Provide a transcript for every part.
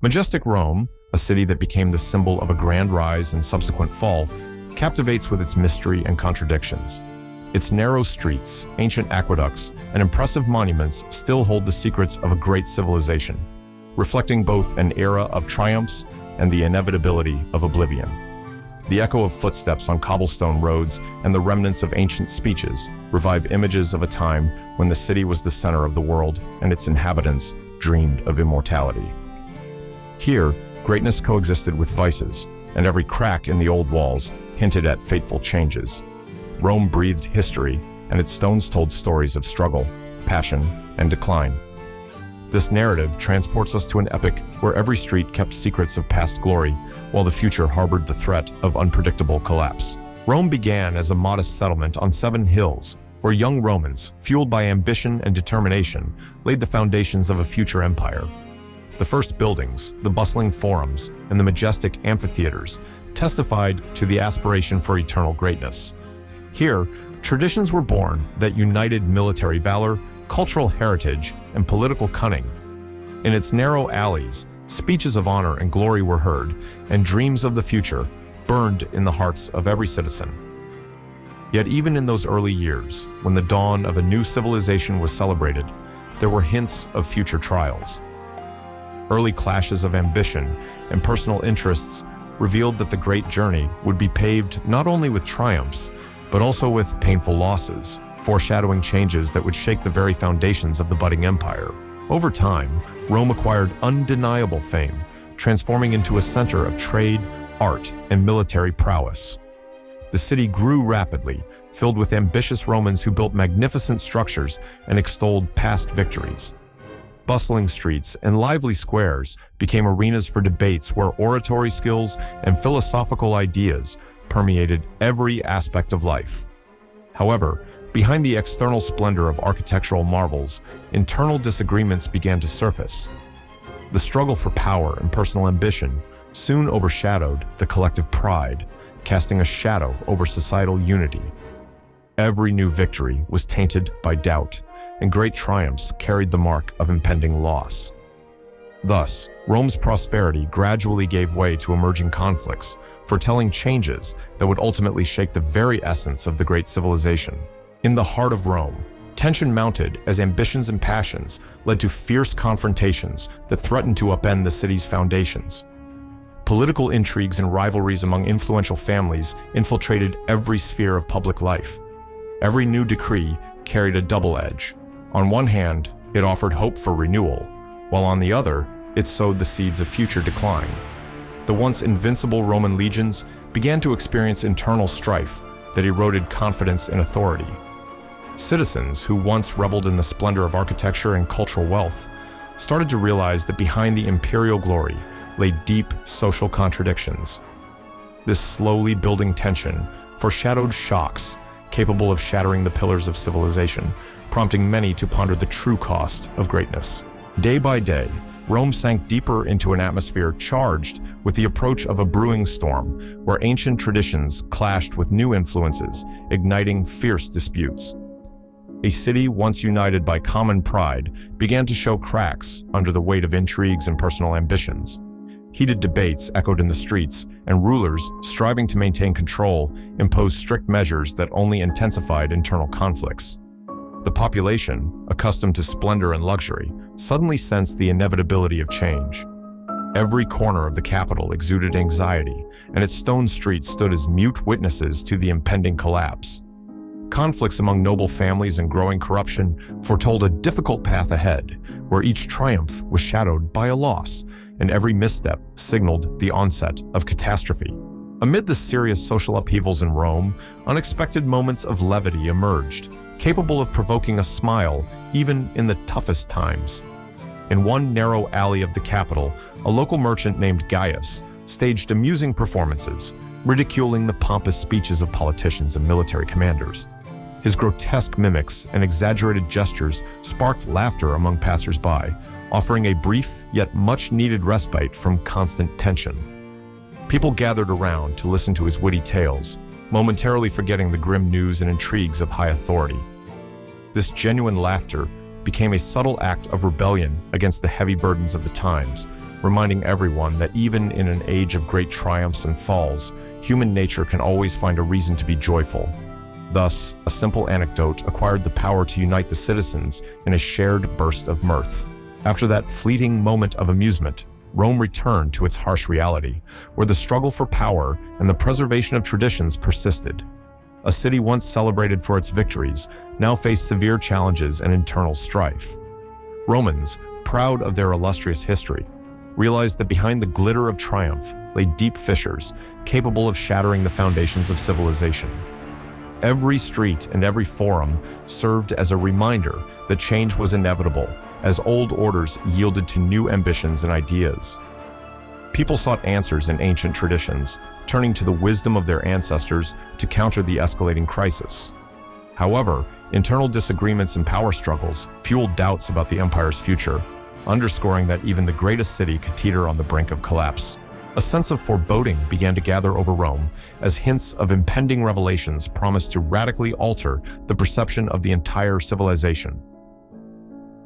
Majestic Rome, a city that became the symbol of a grand rise and subsequent fall, captivates with its mystery and contradictions. Its narrow streets, ancient aqueducts, and impressive monuments still hold the secrets of a great civilization, reflecting both an era of triumphs and the inevitability of oblivion. The echo of footsteps on cobblestone roads and the remnants of ancient speeches revive images of a time when the city was the center of the world and its inhabitants dreamed of immortality. Here, greatness coexisted with vices, and every crack in the old walls hinted at fateful changes. Rome breathed history, and its stones told stories of struggle, passion, and decline. This narrative transports us to an epoch where every street kept secrets of past glory, while the future harbored the threat of unpredictable collapse. Rome began as a modest settlement on 7 hills, where young Romans, fueled by ambition and determination, laid the foundations of a future empire. The first buildings, the bustling forums, and the majestic amphitheaters testified to the aspiration for eternal greatness. Here, traditions were born that united military valor, cultural heritage, and political cunning. In its narrow alleys, speeches of honor and glory were heard, and dreams of the future burned in the hearts of every citizen. Yet even in those early years, when the dawn of a new civilization was celebrated, there were hints of future trials. Early clashes of ambition and personal interests revealed that the great journey would be paved not only with triumphs, but also with painful losses, foreshadowing changes that would shake the very foundations of the budding empire. Over time, Rome acquired undeniable fame, transforming into a center of trade, art, and military prowess. The city grew rapidly, filled with ambitious Romans who built magnificent structures and extolled past victories. Bustling streets and lively squares became arenas for debates where oratory skills and philosophical ideas permeated every aspect of life. However, behind the external splendor of architectural marvels, internal disagreements began to surface. The struggle for power and personal ambition soon overshadowed the collective pride, casting a shadow over societal unity. Every new victory was tainted by doubt, and great triumphs carried the mark of impending loss. Thus, Rome's prosperity gradually gave way to emerging conflicts, foretelling changes that would ultimately shake the very essence of the great civilization. In the heart of Rome, tension mounted as ambitions and passions led to fierce confrontations that threatened to upend the city's foundations. Political intrigues and rivalries among influential families infiltrated every sphere of public life. Every new decree carried a double edge. On one hand, it offered hope for renewal, while on the other, it sowed the seeds of future decline. The once invincible Roman legions began to experience internal strife that eroded confidence in authority. Citizens who once reveled in the splendor of architecture and cultural wealth started to realize that behind the imperial glory lay deep social contradictions. This slowly building tension foreshadowed shocks capable of shattering the pillars of civilization, prompting many to ponder the true cost of greatness. Day by day, Rome sank deeper into an atmosphere charged with the approach of a brewing storm, where ancient traditions clashed with new influences, igniting fierce disputes. A city once united by common pride began to show cracks under the weight of intrigues and personal ambitions. Heated debates echoed in the streets, and rulers, striving to maintain control, imposed strict measures that only intensified internal conflicts. The population, accustomed to splendor and luxury, suddenly sensed the inevitability of change. Every corner of the capital exuded anxiety, and its stone streets stood as mute witnesses to the impending collapse. Conflicts among noble families and growing corruption foretold a difficult path ahead, where each triumph was shadowed by a loss, and every misstep signaled the onset of catastrophe. Amid the serious social upheavals in Rome, unexpected moments of levity emerged, capable of provoking a smile even in the toughest times. In one narrow alley of the capital, a local merchant named Gaius staged amusing performances, ridiculing the pompous speeches of politicians and military commanders. His grotesque mimics and exaggerated gestures sparked laughter among passers-by, offering a brief yet much-needed respite from constant tension. People gathered around to listen to his witty tales, momentarily forgetting the grim news and intrigues of high authority. This genuine laughter became a subtle act of rebellion against the heavy burdens of the times, reminding everyone that even in an age of great triumphs and falls, human nature can always find a reason to be joyful. Thus, a simple anecdote acquired the power to unite the citizens in a shared burst of mirth. After that fleeting moment of amusement, Rome returned to its harsh reality, where the struggle for power and the preservation of traditions persisted. A city once celebrated for its victories now faced severe challenges and internal strife. Romans, proud of their illustrious history, realized that behind the glitter of triumph lay deep fissures capable of shattering the foundations of civilization. Every street and every forum served as a reminder that change was inevitable as old orders yielded to new ambitions and ideas. People sought answers in ancient traditions, turning to the wisdom of their ancestors to counter the escalating crisis. However, internal disagreements and power struggles fueled doubts about the empire's future, underscoring that even the greatest city could teeter on the brink of collapse. A sense of foreboding began to gather over Rome as hints of impending revelations promised to radically alter the perception of the entire civilization.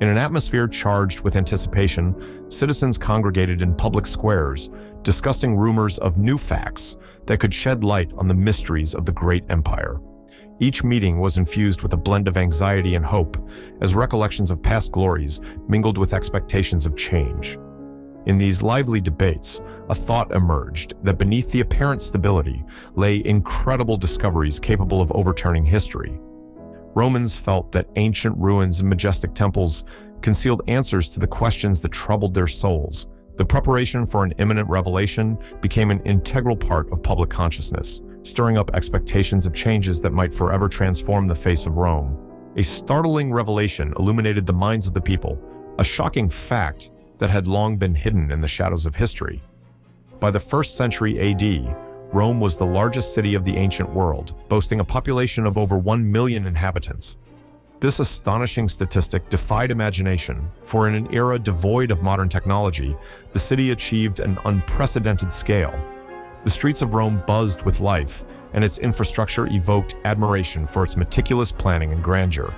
In an atmosphere charged with anticipation, citizens congregated in public squares, discussing rumors of new facts that could shed light on the mysteries of the great empire. Each meeting was infused with a blend of anxiety and hope, as recollections of past glories mingled with expectations of change. In these lively debates, a thought emerged that beneath the apparent stability lay incredible discoveries capable of overturning history. Romans felt that ancient ruins and majestic temples concealed answers to the questions that troubled their souls. The preparation for an imminent revelation became an integral part of public consciousness, stirring up expectations of changes that might forever transform the face of Rome. A startling revelation illuminated the minds of the people, a shocking fact that had long been hidden in the shadows of history. By the 1st century AD, Rome was the largest city of the ancient world, boasting a population of over 1 million inhabitants. This astonishing statistic defied imagination, for in an era devoid of modern technology, the city achieved an unprecedented scale. The streets of Rome buzzed with life, and its infrastructure evoked admiration for its meticulous planning and grandeur.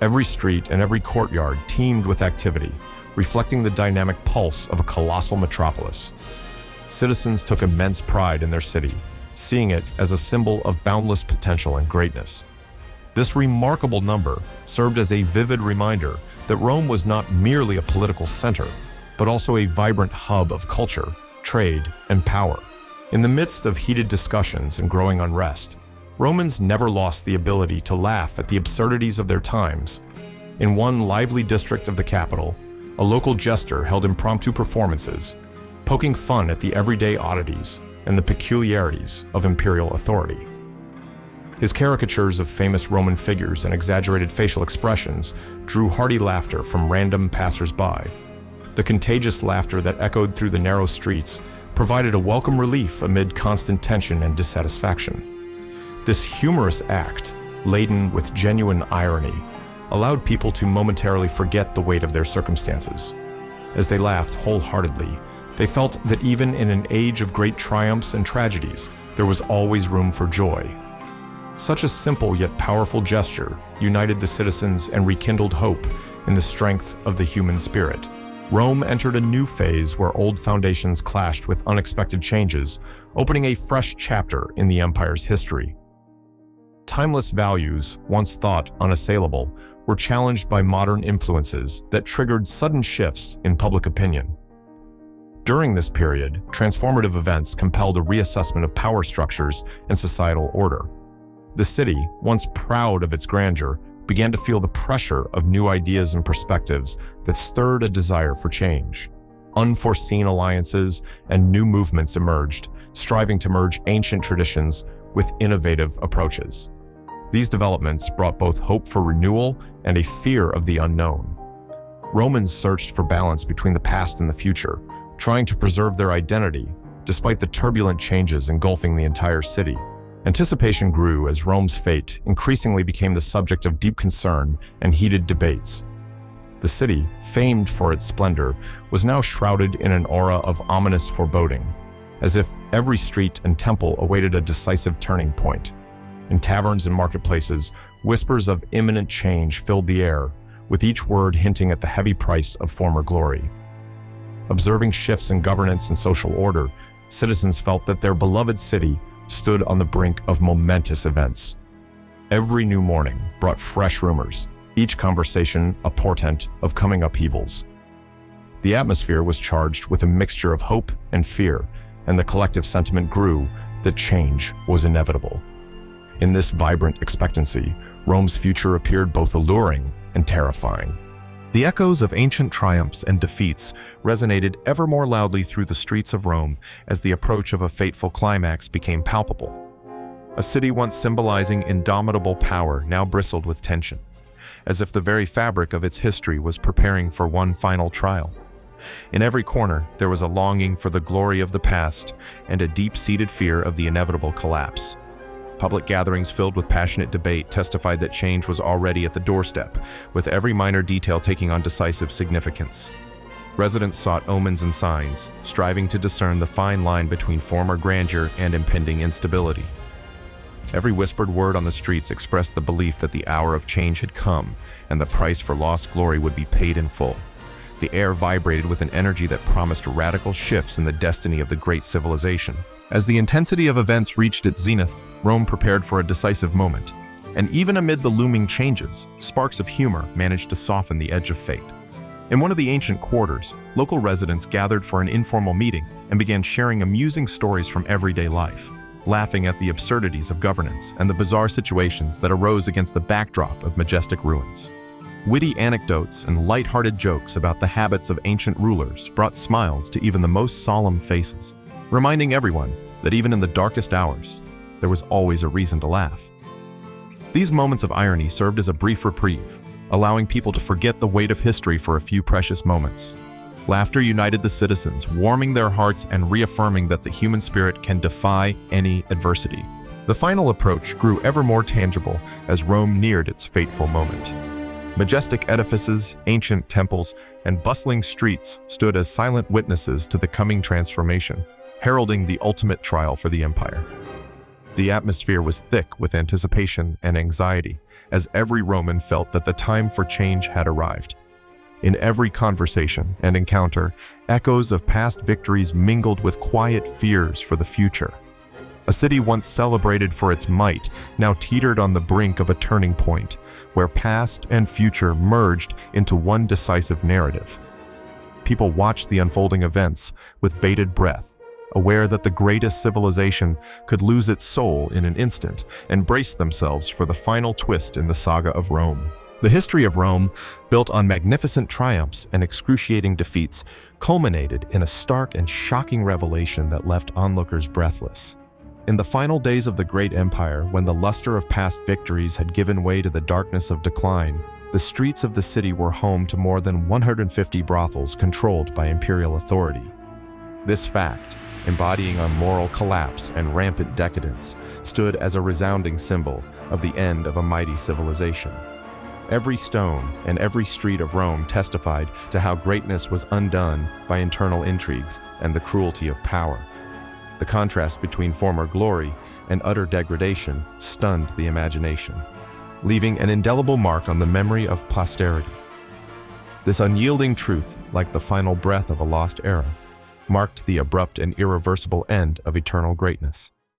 Every street and every courtyard teemed with activity, reflecting the dynamic pulse of a colossal metropolis. Citizens took immense pride in their city, seeing it as a symbol of boundless potential and greatness. This remarkable number served as a vivid reminder that Rome was not merely a political center, but also a vibrant hub of culture, trade, and power. In the midst of heated discussions and growing unrest, Romans never lost the ability to laugh at the absurdities of their times. In one lively district of the capital, a local jester held impromptu performances, poking fun at the everyday oddities and the peculiarities of imperial authority. His caricatures of famous Roman figures and exaggerated facial expressions drew hearty laughter from random passers-by. The contagious laughter that echoed through the narrow streets provided a welcome relief amid constant tension and dissatisfaction. This humorous act, laden with genuine irony, allowed people to momentarily forget the weight of their circumstances. As they laughed wholeheartedly, they felt that even in an age of great triumphs and tragedies, there was always room for joy. Such a simple yet powerful gesture united the citizens and rekindled hope in the strength of the human spirit. Rome entered a new phase where old foundations clashed with unexpected changes, opening a fresh chapter in the empire's history. Timeless values, once thought unassailable, were challenged by modern influences that triggered sudden shifts in public opinion. During this period, transformative events compelled a reassessment of power structures and societal order. The city, once proud of its grandeur, began to feel the pressure of new ideas and perspectives that stirred a desire for change. Unforeseen alliances and new movements emerged, striving to merge ancient traditions with innovative approaches. These developments brought both hope for renewal and a fear of the unknown. Romans searched for balance between the past and the future, trying to preserve their identity despite the turbulent changes engulfing the entire city. Anticipation grew as Rome's fate increasingly became the subject of deep concern and heated debates. The city, famed for its splendor, was now shrouded in an aura of ominous foreboding, as if every street and temple awaited a decisive turning point. In taverns and marketplaces, whispers of imminent change filled the air, with each word hinting at the heavy price of former glory. Observing shifts in governance and social order, citizens felt that their beloved city stood on the brink of momentous events. Every new morning brought fresh rumors, each conversation a portent of coming upheavals. The atmosphere was charged with a mixture of hope and fear, and the collective sentiment grew that change was inevitable. In this vibrant expectancy, Rome's future appeared both alluring and terrifying. The echoes of ancient triumphs and defeats resonated ever more loudly through the streets of Rome as the approach of a fateful climax became palpable. A city once symbolizing indomitable power now bristled with tension, as if the very fabric of its history was preparing for one final trial. In every corner, there was a longing for the glory of the past and a deep-seated fear of the inevitable collapse. Public gatherings filled with passionate debate testified that change was already at the doorstep, with every minor detail taking on decisive significance. Residents sought omens and signs, striving to discern the fine line between former grandeur and impending instability. Every whispered word on the streets expressed the belief that the hour of change had come, and the price for lost glory would be paid in full. The air vibrated with an energy that promised radical shifts in the destiny of the great civilization. As the intensity of events reached its zenith, Rome prepared for a decisive moment. And even amid the looming changes, sparks of humor managed to soften the edge of fate. In one of the ancient quarters, local residents gathered for an informal meeting and began sharing amusing stories from everyday life, laughing at the absurdities of governance and the bizarre situations that arose against the backdrop of majestic ruins. Witty anecdotes and light-hearted jokes about the habits of ancient rulers brought smiles to even the most solemn faces, reminding everyone that even in the darkest hours, there was always a reason to laugh. These moments of irony served as a brief reprieve, allowing people to forget the weight of history for a few precious moments. Laughter united the citizens, warming their hearts and reaffirming that the human spirit can defy any adversity. The final approach grew ever more tangible as Rome neared its fateful moment. Majestic edifices, ancient temples, and bustling streets stood as silent witnesses to the coming transformation, heralding the ultimate trial for the empire. The atmosphere was thick with anticipation and anxiety, as every Roman felt that the time for change had arrived. In every conversation and encounter, echoes of past victories mingled with quiet fears for the future. A city once celebrated for its might now teetered on the brink of a turning point, where past and future merged into one decisive narrative. People watched the unfolding events with bated breath, aware that the greatest civilization could lose its soul in an instant and brace themselves for the final twist in the saga of Rome. The history of Rome, built on magnificent triumphs and excruciating defeats, culminated in a stark and shocking revelation that left onlookers breathless. In the final days of the great empire, when the luster of past victories had given way to the darkness of decline, the streets of the city were home to more than 150 brothels controlled by imperial authority. This fact, embodying a moral collapse and rampant decadence, stood as a resounding symbol of the end of a mighty civilization. Every stone and every street of Rome testified to how greatness was undone by internal intrigues and the cruelty of power. The contrast between former glory and utter degradation stunned the imagination, leaving an indelible mark on the memory of posterity. This unyielding truth, like the final breath of a lost era, marked the abrupt and irreversible end of eternal greatness.